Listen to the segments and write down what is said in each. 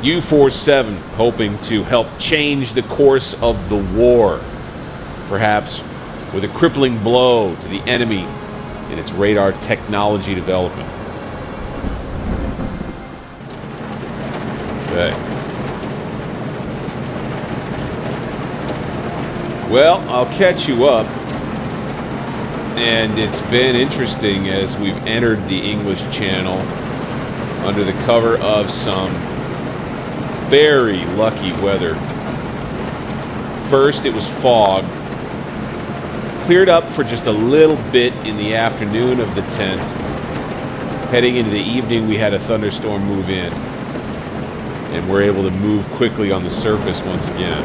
U-47 hoping to help change the course of the war, perhaps with a crippling blow to the enemy in its radar technology development. Okay. Well, I'll catch you up. And it's been interesting as we've entered the English Channel under the cover of some very lucky weather. First, it was fog. Cleared up for just a little bit in the afternoon of the 10th. Heading into the evening, we had a thunderstorm move in. And we're able to move quickly on the surface once again.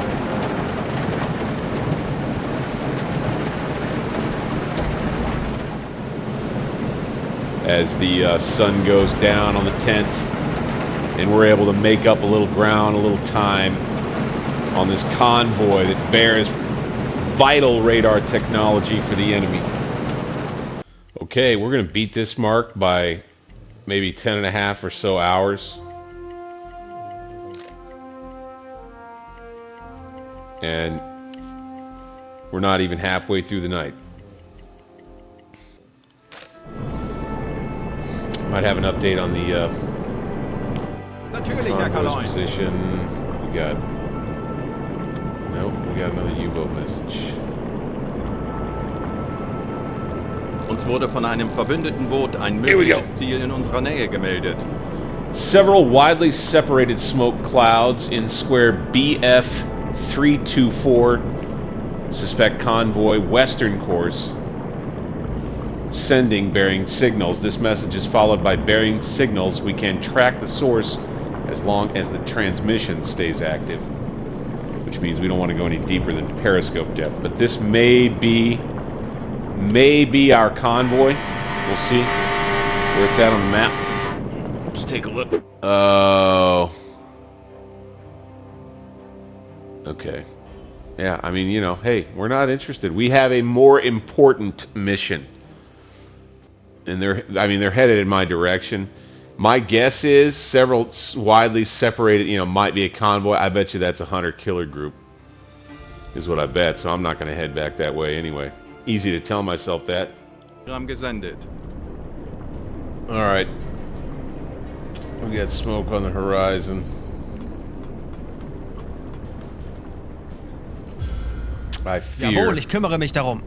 As the sun goes down on the 10th, and we're able to make up a little ground, a little time on this convoy that bears vital radar technology for the enemy. Okay, we're going to beat this mark by maybe 10.5 or so hours. And we're not even halfway through the night. Might have an update on the convoy's position. We got... Nope, we got another U-boat message. Uns wurde von einem verbündeten Boot ein mögliches Ziel in unserer Nähe gemeldet. Several widely separated smoke clouds in square BF.324. Suspect convoy western course. Sending bearing signals. This message is followed by bearing signals. We can track the source as long as the transmission stays active, which means we don't want to go any deeper than periscope depth. But this may be our convoy. We'll see where it's at on the map. Let's take a look. Oh. Okay. Yeah, I mean, you know, hey, we're not interested. We have a more important mission. And they're headed in my direction. My guess is several widely separated, you know, might be a convoy. I bet you that's a hunter-killer group, is what I bet. So I'm not going to head back that way anyway. Easy to tell myself that. Gesendet. All right. We got smoke on the horizon. I fear. Jawohl, ich kümmere mich darum.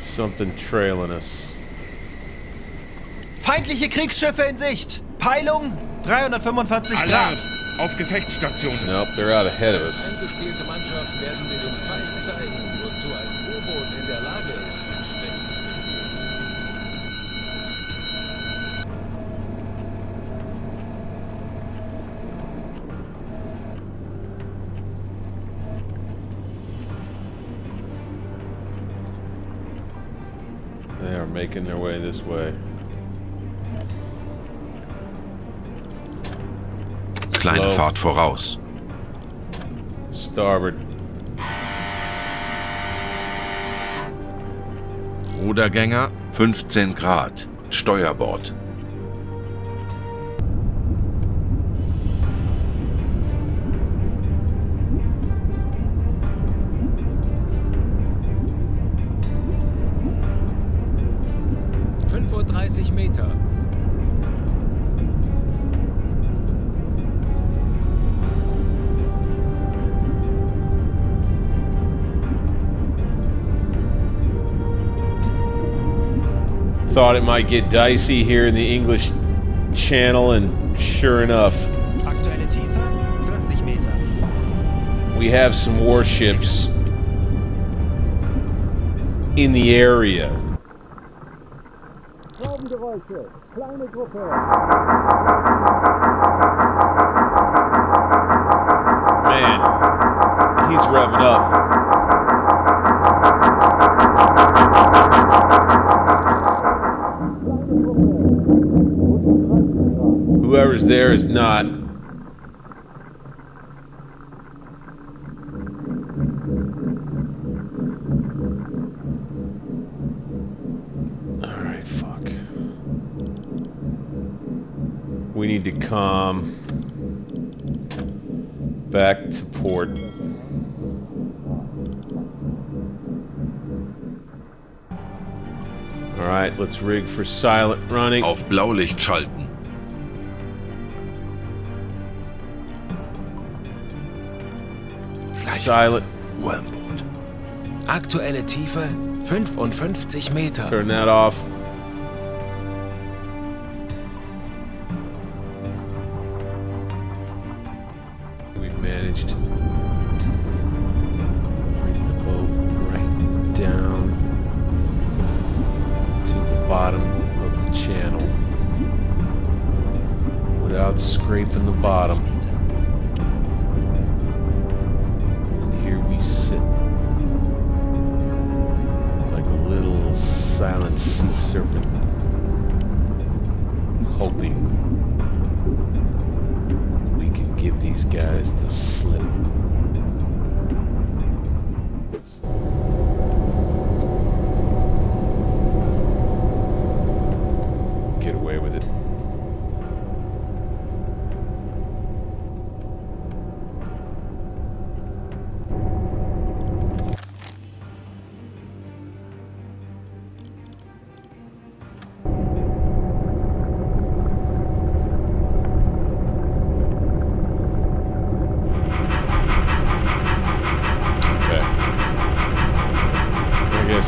Something trailing us. Feindliche Kriegsschiffe in Sicht. Peilung 345 Alarm Grad. auf Gefechtsstation. Nope, they're out ahead of us. Eingespielte Mannschaft werden wir dem Feind zeigen, wozu ein U-Boot in der Lage ist. They are making their way this way. Kleine Slow. Fahrt voraus. Starboard. Rudergänger 15 Grad. Steuerbord. Meter. Thought it might get dicey here in the English Channel, and sure enough, Aktuelle Tiefe 40 Meter. we have some warships in the area. Kleine Gruppe. Man, he's revving up. Whoever's there is not. need to come back to port. Alright, let's rig for silent running. Auf Blaulicht schalten. Silent. Ruhe im Boot. Aktuelle Tiefe 55 Meter. Turn that off. We've managed to bring the boat right down to the bottom of the channel without scraping the bottom. And here we sit like a little silent sea serpent, hoping we can give these guys the slip. Get away with it.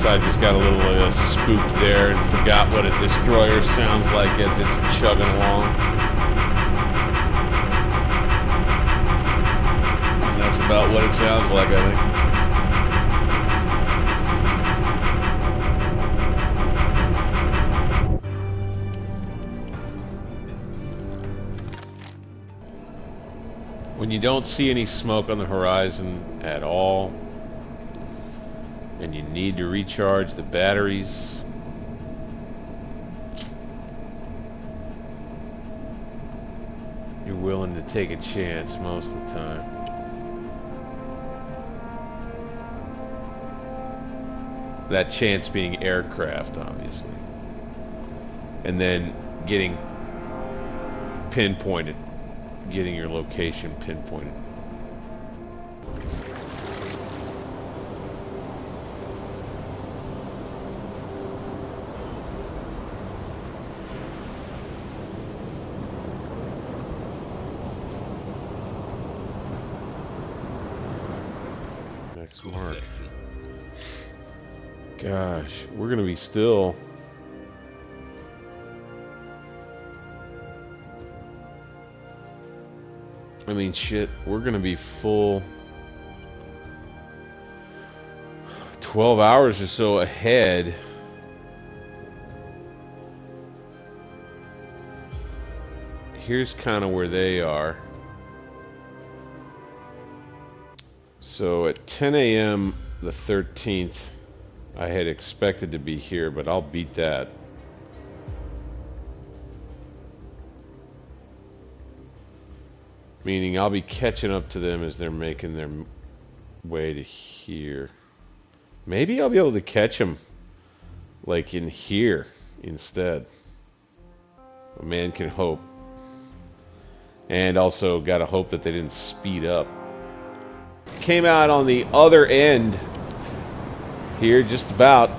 I just got a little spooked there and forgot what a destroyer sounds like as it's chugging along. And that's about what it sounds like, I think. When you don't see any smoke on the horizon at all, and you need to recharge the batteries, you're willing to take a chance most of the time. That chance being aircraft, obviously. And then getting pinpointed, getting your location pinpointed. Mark. Gosh, we're gonna be still. I mean, shit, we're gonna be full 12 hours or so ahead. Here's kind of where they are. So at 10 a.m. the 13th, I had expected to be here, but I'll beat that. Meaning I'll be catching up to them as they're making their way to here. Maybe I'll be able to catch them like in here instead. A man can hope. And also gotta hope that they didn't speed up. Came out on the other end here just about,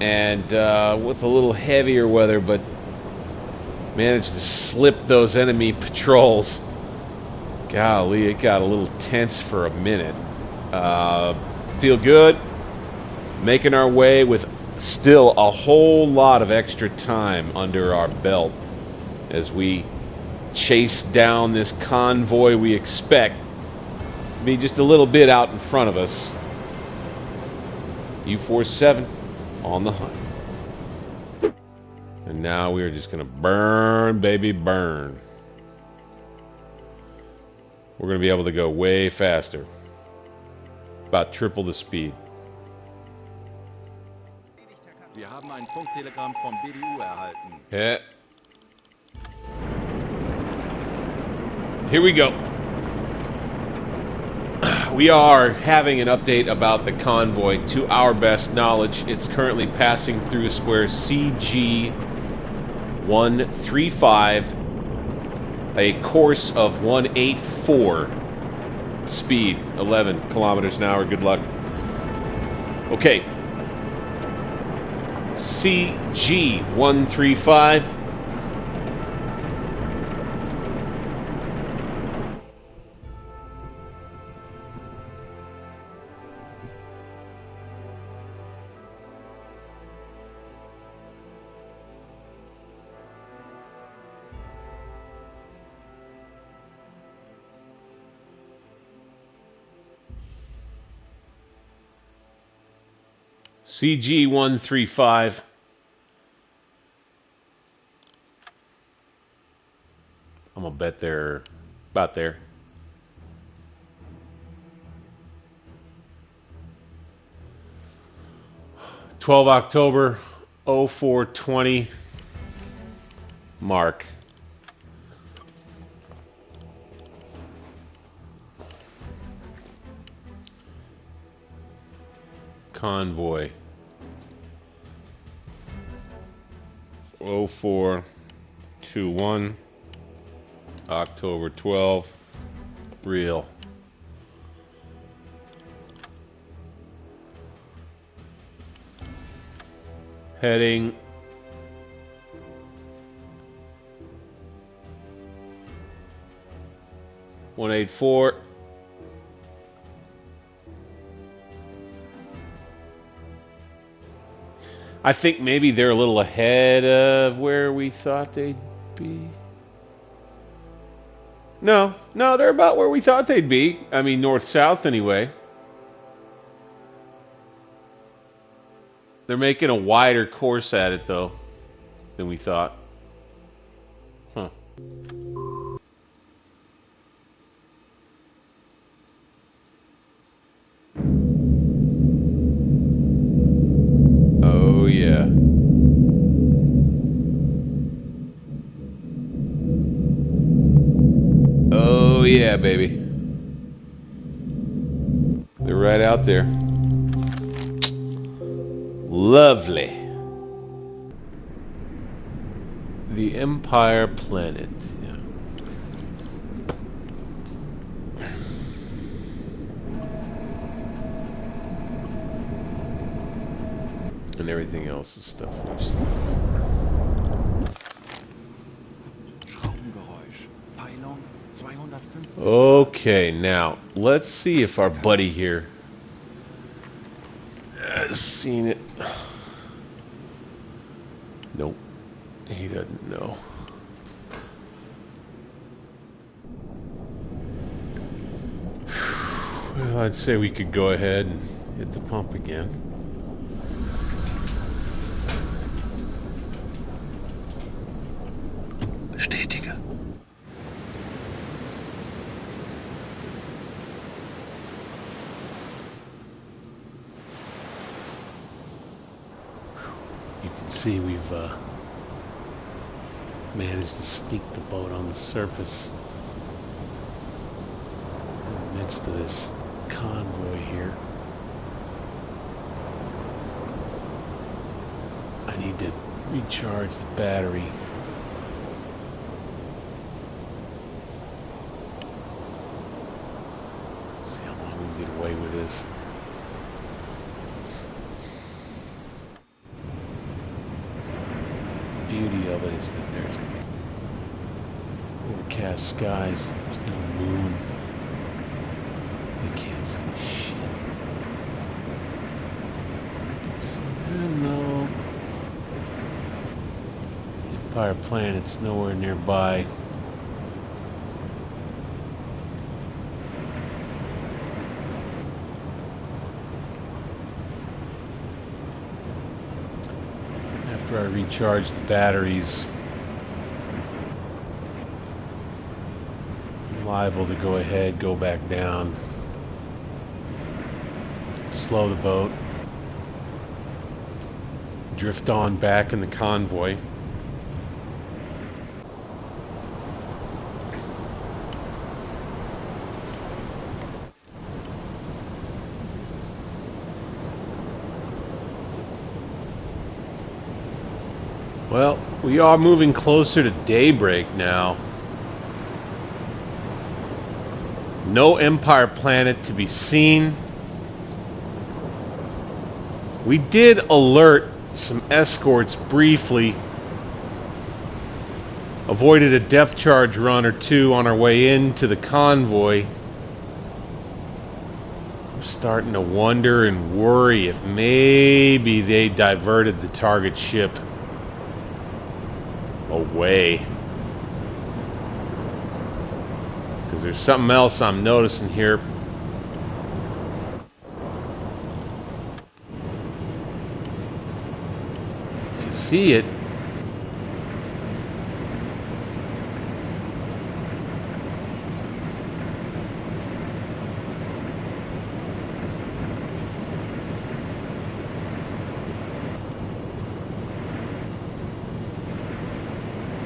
and with a little heavier weather, but managed to slip those enemy patrols. Golly, it got a little tense for a minute. Feel good. Making our way with still a whole lot of extra time under our belt as we chase down this convoy we expect to be just a little bit out in front of us. U-47 on the hunt. And now we are just going to burn, baby, burn. We're going to be able to go way faster. About triple the speed. Wir haben ein Funktelegramm vom BWU erhalten. Yeah. Here we go. We are having an update about the convoy. To our best knowledge, it's currently passing through square CG 135 a course of 184, speed 11 kilometers an hour. Good luck. Okay. CG135. CG135. I'm gonna bet they're about there. October 0420. Mark. Convoy. 0421. October 12. Real. Heading 184. I think maybe they're a little ahead of where we thought they'd be. No, they're about where we thought they'd be. I mean, north-south anyway. They're making a wider course at it, though, than we thought. Huh. Oh, yeah. Oh, yeah, baby. They're right out there. Lovely. The Empire Planet. Yeah. And everything else is stuff we've seen. Okay, now let's see if our buddy here has seen it. Nope, he doesn't know. Well, I'd say we could go ahead and hit the pump again. Bestätige. You can see we've managed to sneak the boat on the surface in the midst of this convoy here. I need to recharge the battery. See how long we can get away with this. Beauty of it is that there's overcast skies, there's no moon. You can't see shit. You can see no. Empire Planet's nowhere nearby. After I recharge the batteries, I'm liable to go ahead, go back down, slow the boat, drift on back in the convoy. Well, we are moving closer to daybreak now. No Empire planet to be seen. We did alert some escorts briefly. Avoided a depth charge run or two on our way into the convoy. I'm starting to wonder and worry if maybe they diverted the target ship away. Because there's something else I'm noticing here. If you see it,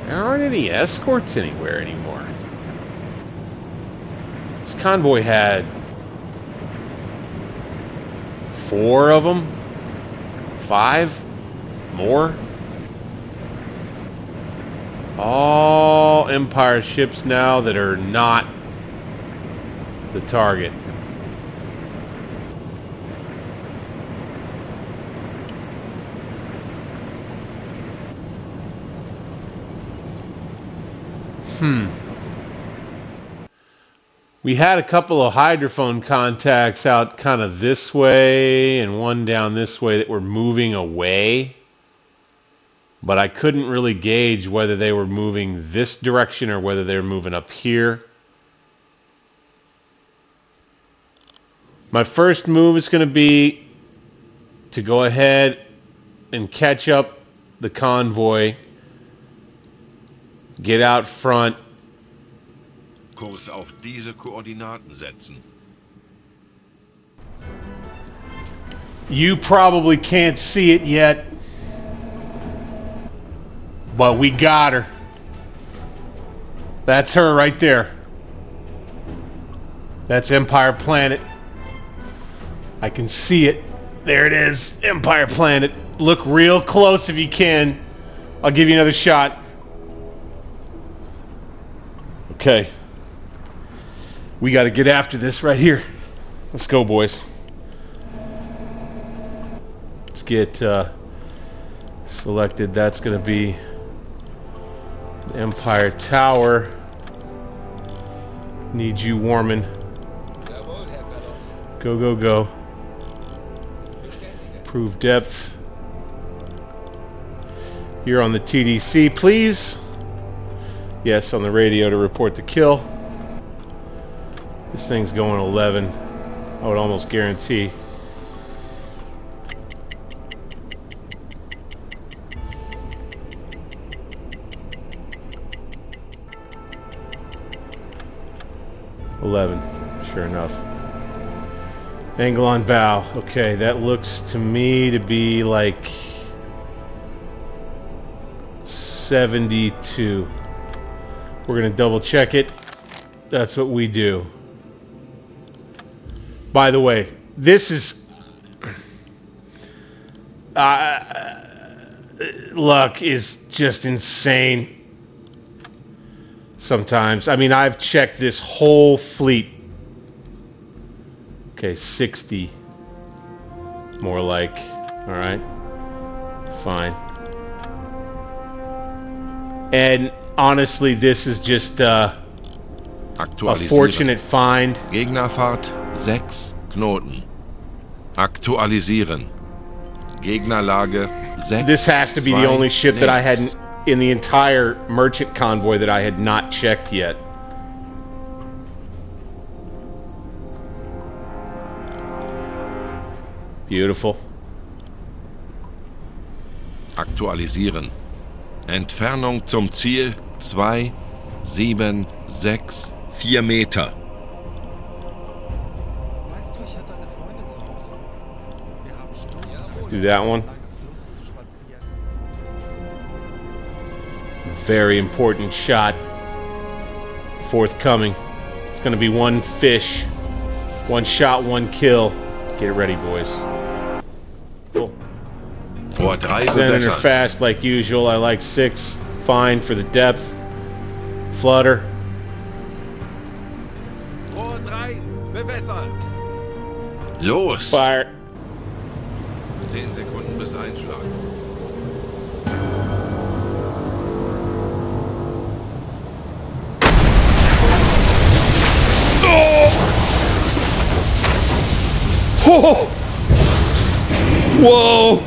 there aren't any escorts anywhere anymore. This convoy had 4 of them, 5 more. All Empire ships now that are not the target. We had a couple of hydrophone contacts out kind of this way and one down this way that were moving away. But I couldn't really gauge whether they were moving this direction or whether they were moving up here. My first move is going to be to go ahead and catch up the convoy. Get out front. Kurs auf diese Koordinaten setzen. You probably can't see it yet, but we got her. That's her right there. That's Empire Planet. I can see it. There it is, Empire Planet. Look real close if you can. I'll give you another shot. Okay. We got to get after this right here. Let's go, boys. Let's get selected. That's going to be the Empire Tower. Need you warming. Go, go, go. Prove depth. You're on the TDC, please. Yes, on the radio to report the kill. This thing's going 11. I would almost guarantee. Sure enough. Angle on bow. Okay, that looks to me to be like 72. We're gonna double check it. That's what we do. By the way, this is luck is just insane sometimes. I mean, I've checked this whole fleet. Okay, 60 more like. All right, fine. And honestly, this is just a fortunate find. Gegnerfahrt 6 Knoten. Aktualisieren. Gegnerlage 6. This has to be the only ship that I hadn't in the entire merchant convoy that I had not checked yet. Beautiful. Aktualisieren. Entfernung zum Ziel 2, 7, 6, 4 Meter. Weißt du, ich hatte eine Freundin zu Hause. Wir haben Stunden Do that one. entlang des Flusses zu spazieren. Very important shot. Forthcoming. It's going to be one fish. One shot, one kill. Get ready, boys. Cool. Vor 3 Sending her bewässern. fast like usual. I like 6. Fine for the depth. Flutter. Rohr 3 bewässern. Los! Fire. 10 Sekunden bis Einschlag. Oh! Whoa!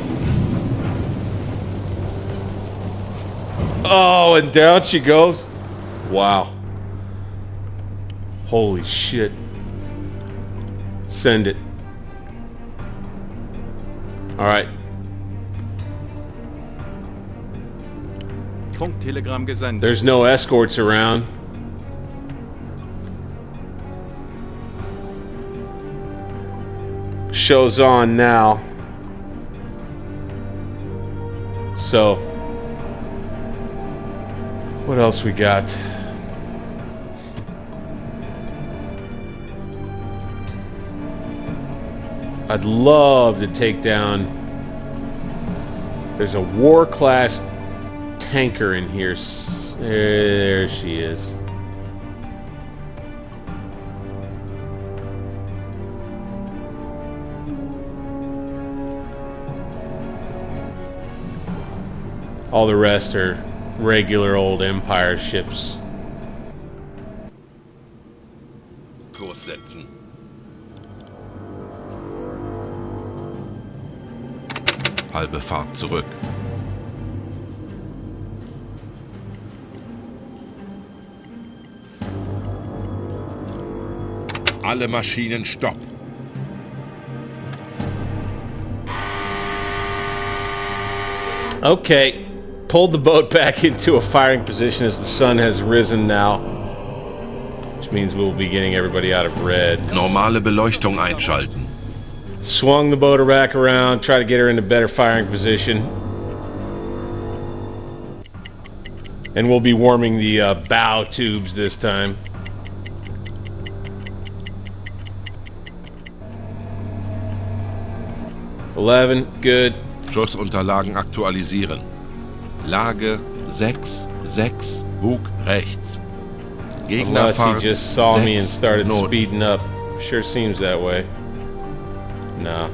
Oh, and down she goes. Wow. Holy shit. Send it. All right. Funktelegramm gesendet. There's no escorts around. Show's on now. So, what else we got? I'd love to take down. There's a war class tanker in here. There she is. All the rest are regular old Empire ships. Kurs setzen. Halbe Fahrt zurück. Alle Maschinen stopp. Okay. Pulled the boat back into a firing position as the sun has risen now, which means we'll be getting everybody out of red. Normale Beleuchtung einschalten. Swung the boat back around, try to get her into better firing position. And we'll be warming the bow tubes this time. $11, good. Schussunterlagen aktualisieren. Lage 6, 6, Bug rechts. Unless he Gegnerfahrt just saw me and 6, started Not. speeding up. Sure seems that way. No.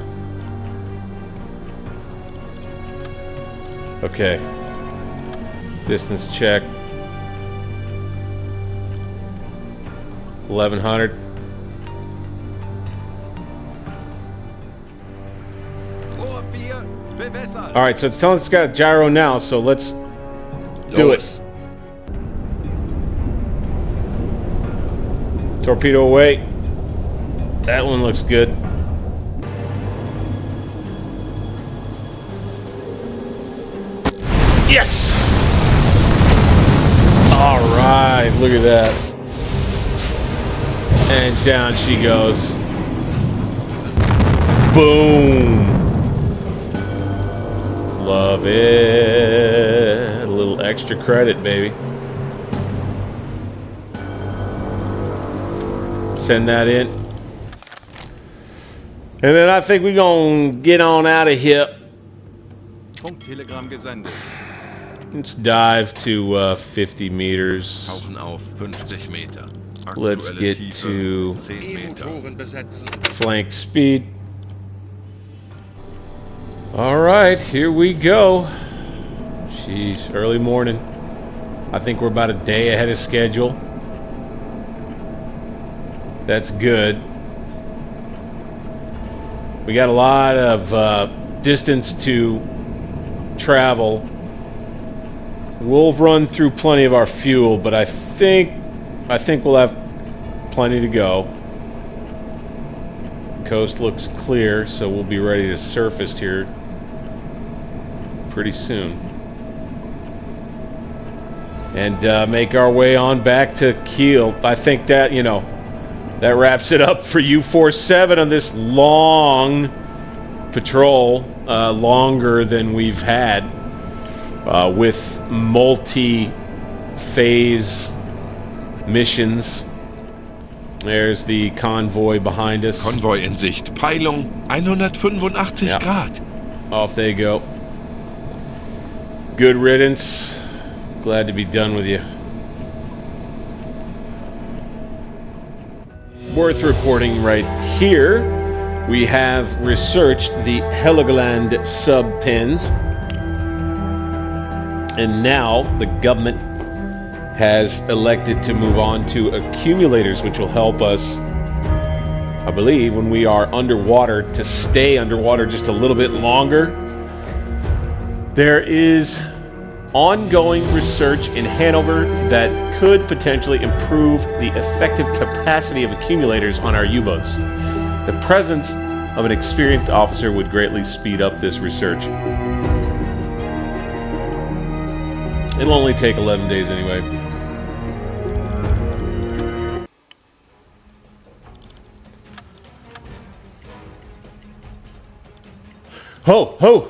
Okay. Distance check. 1100. Rohr 4, bewässern. All right, so it's telling us it's got a gyro now, so let's do Los. it. Torpedo away. That one looks good. Yes! All right, look at that. And down she goes. Boom! Love it. A little extra credit, baby. Send that in. And then I think we're gonna get on out of here. Funktelegramm gesendet. Let's dive to 50 meters. Tauchen auf 50 Meter. Let's Aktuelle get Tiefe to 10 Meter. Motoren besetzen. flank speed. All right, here we go. Jeez, early morning. I think we're about a day ahead of schedule. That's good. We got a lot of distance to travel. We'll run through plenty of our fuel, but I think we'll have plenty to go. Coast looks clear, so we'll be ready to surface here pretty soon. And make our way on back to Kiel. I think that, you know, that wraps it up for U-47 on this long patrol, longer than we've had, with multi-phase missions. There's the convoy behind us. Konvoi in Sicht. Peilung 185 Ja. Grad. Off they go. Good riddance. Glad to be done with you. worth reporting right here. We have researched the Heligoland sub-pins, and now the government has elected to move on to accumulators, which will help us, I believe, when we are underwater, to stay underwater just a little bit longer. There is ongoing research in Hanover that could potentially improve the effective capacity of accumulators on our U-boats. The presence of an experienced officer would greatly speed up this research. It'll only take 11 days anyway. Ho, ho!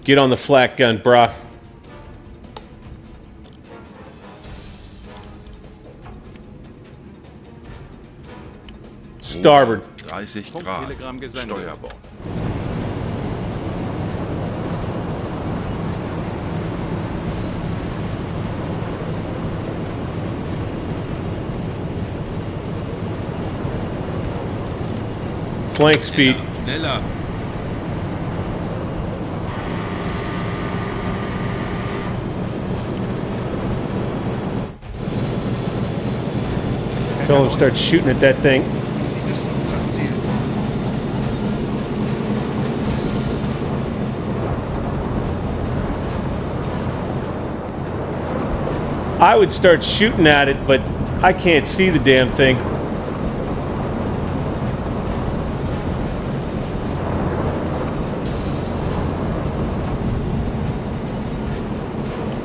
Get on the flak gun, brah. Starboard. 30 Funktelegramm Grad. gesendet. Steuerbord. Flank speed. Schneller. Tell him to start shooting at that thing. Dieses Flugzeugziel. I would start shooting at it, but I can't see the damn thing.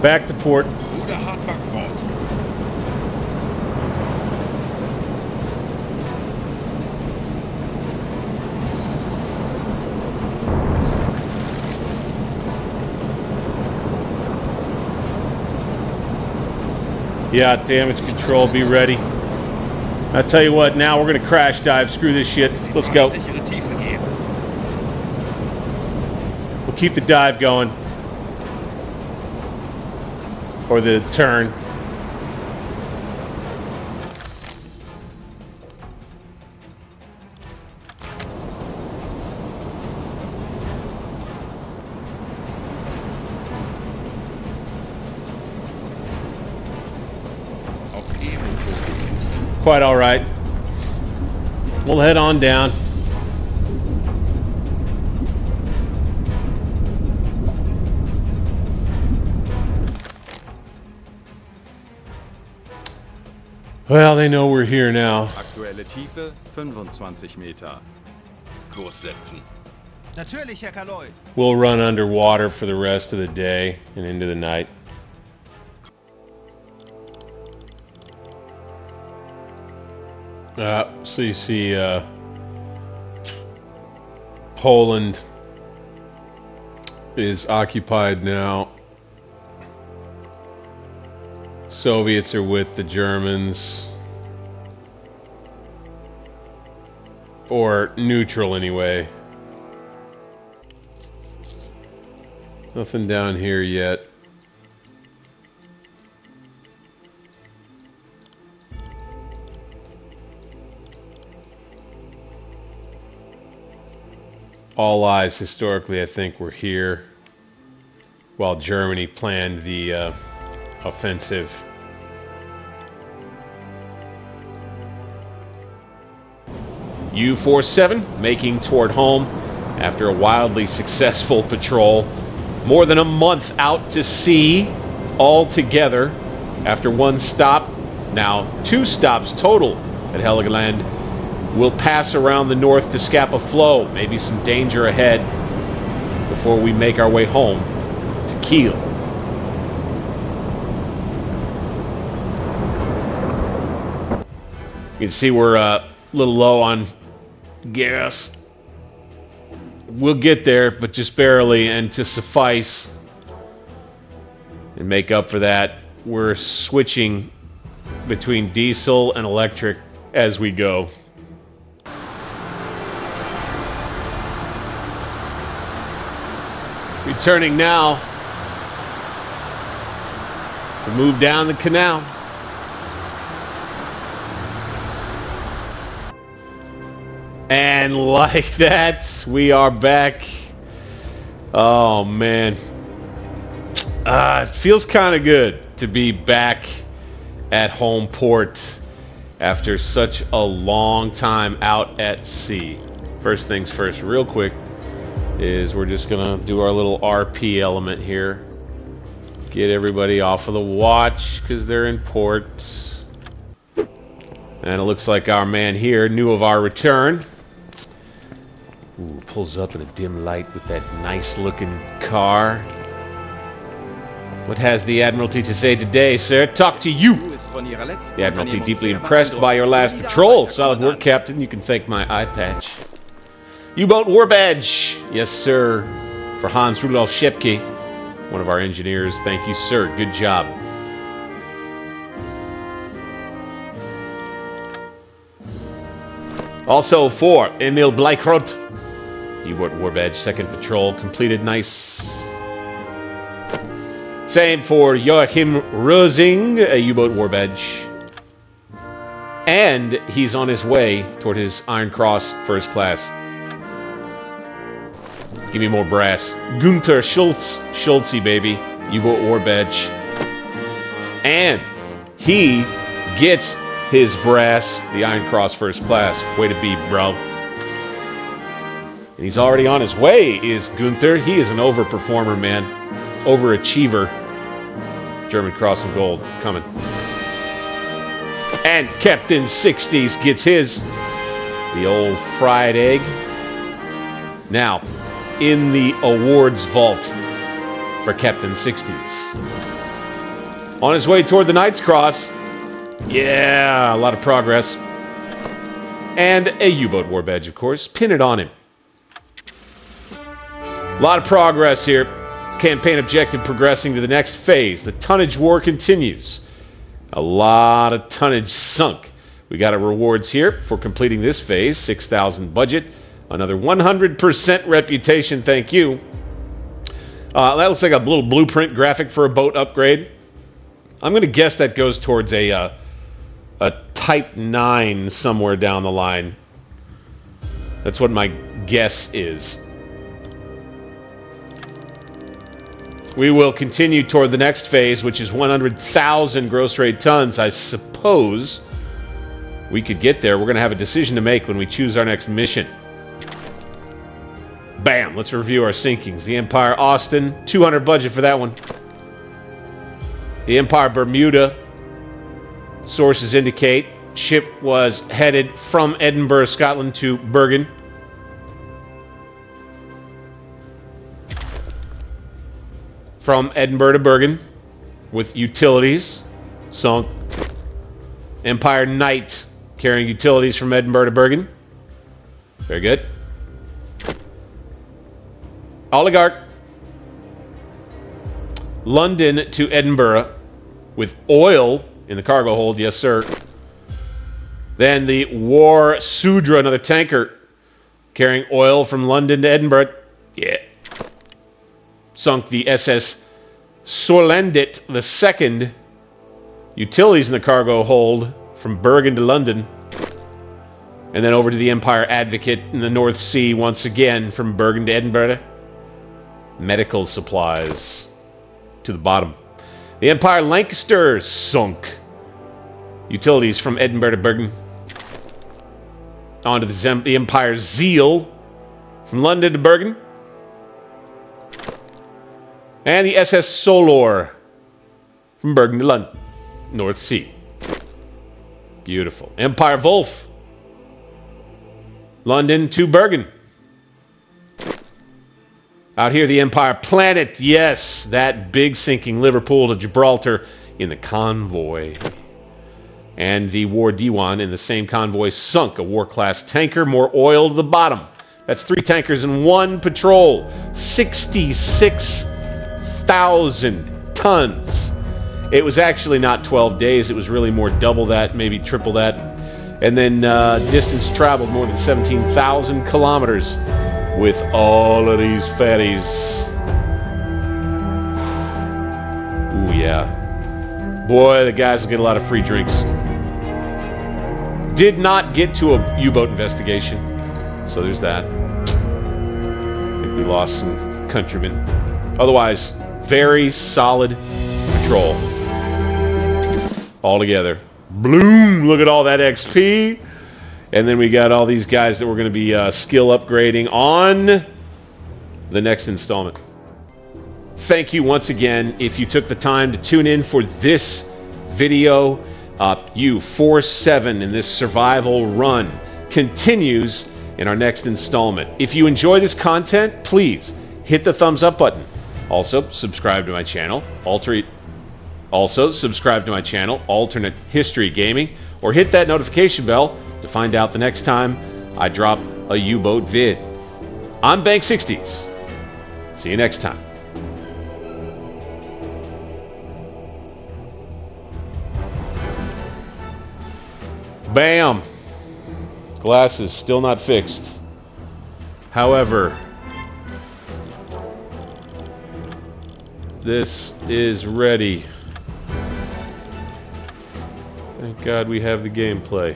Back to port. Ruder hart Backbord. Yeah, damage control, be ready. I tell you what, now we're gonna crash dive. Screw this shit. Let's go. Sichere Tiefe geben. We'll keep the dive going. Or the turn. Auf E-Motor gebremst. Quite all right. We'll head on down. Well, they know we're here now. Aktuelle Tiefe 25 Meter. Kurs setzen. Natürlich, Herr Kaloy. We'll run underwater for the rest of the day and into the night. So you see Poland is occupied now. Soviets are with the Germans. Or neutral anyway. Nothing down here yet. All eyes historically, I think, were here while Germany planned the offensive. U-47 making toward home after a wildly successful patrol. More than a month out to sea altogether after one stop. Now 2 stops total at Heligoland. We'll pass around the north to Scapa Flow. Maybe some danger ahead before we make our way home to Kiel. You can see we're a little low on gas. We'll get there, but just barely, and to suffice and make up for that, we're switching between diesel and electric as we go. Returning now to move down the canal. And like that, we are back. Oh, man. It feels kind of good to be back at home port after such a long time out at sea. First things first, real quick, is we're just going to do our little RP element here. Get everybody off of the watch because they're in port. And it looks like our man here knew of our return. Ooh, pulls up in a dim light with that nice-looking car. What has the Admiralty to say today, sir? Talk to you! The Admiralty deeply impressed by your last patrol. Solid work, Captain. You can thank my eye patch. U-Boat War Badge! Yes, sir. For Hans Rudolf Schepke, one of our engineers. Thank you, sir. Good job. Also for Emil Bleichrot. U-Boat War Badge, second patrol, completed. Nice. Same for Joachim Rosing, a U-Boat War Badge. And he's on his way toward his Iron Cross first class. Give me more brass. Gunther Schultze, baby, U-Boat War Badge. And he gets his brass, the Iron Cross first class. Way to be, bro. And he's already on his way, is Gunther. He is an overperformer, man. Overachiever. German Cross and Gold coming. And Captain 60s gets his. The old fried egg. Now, in the awards vault for Captain 60s. On his way toward the Knight's Cross. Yeah, a lot of progress. And a U-Boat War Badge, of course. Pin it on him. A lot of progress here. Campaign objective progressing to the next phase. The tonnage war continues. A lot of tonnage sunk. We got our rewards here for completing this phase. 6,000 budget. Another 100% reputation. Thank you. That looks like a little blueprint graphic for a boat upgrade. I'm going to guess that goes towards a Type 9 somewhere down the line. That's what my guess is. We will continue toward the next phase, which is 100,000 gross rate tons. I suppose we could get there. We're going to have a decision to make when we choose our next mission. Bam! Let's review our sinkings. The Empire Austin, 200 budget for that one. The Empire Bermuda, sources indicate, ship was headed from Edinburgh, Scotland to Bergen. From Edinburgh to Bergen with utilities sunk. Empire Knight carrying utilities from Edinburgh to Bergen. Very good. Oligarch. London to Edinburgh with oil in the cargo hold. Yes, sir. Then the War Sudra, another tanker carrying oil from London to Edinburgh. Yeah. Sunk the SS Sorlandit II. Utilities in the cargo hold from Bergen to London. And then over to the Empire Advocate in the North Sea once again from Bergen to Edinburgh. Medical supplies to the bottom. The Empire Lancaster sunk. Utilities from Edinburgh to Bergen. On to the Empire Zeal from London to Bergen. And the SS Solor from Bergen to London. North Sea. Beautiful. Empire Wolf. London to Bergen. Out here, the Empire Planet. Yes, that big sinking Liverpool to Gibraltar in the convoy. And the War Diwan in the same convoy sunk. A war-class tanker, more oil to the bottom. That's 3 tankers in 1 patrol. 66,000 tons. It was actually not 12 days. It was really more double that, maybe triple that. And then distance traveled more than 17,000 kilometers with all of these fatties. Ooh, yeah. Boy, the guys will get a lot of free drinks. Did not get to a U-boat investigation, so there's that. I think we lost some countrymen. Otherwise, very solid patrol. All together. Bloom! Look at all that XP. And then we got all these guys that we're going to be skill upgrading on the next installment. Thank you once again if you took the time to tune in for this video. U-47 in this survival run continues in our next installment. If you enjoy this content, please hit the thumbs up button. Also, subscribe to my channel, Alternate History Gaming, or hit that notification bell to find out the next time I drop a U-boat vid. I'm BankSixdeis. See you next time. Bam! Glass is still not fixed. However, this is ready. Thank God we have the gameplay.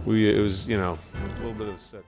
It was, you know, a little bit of a set.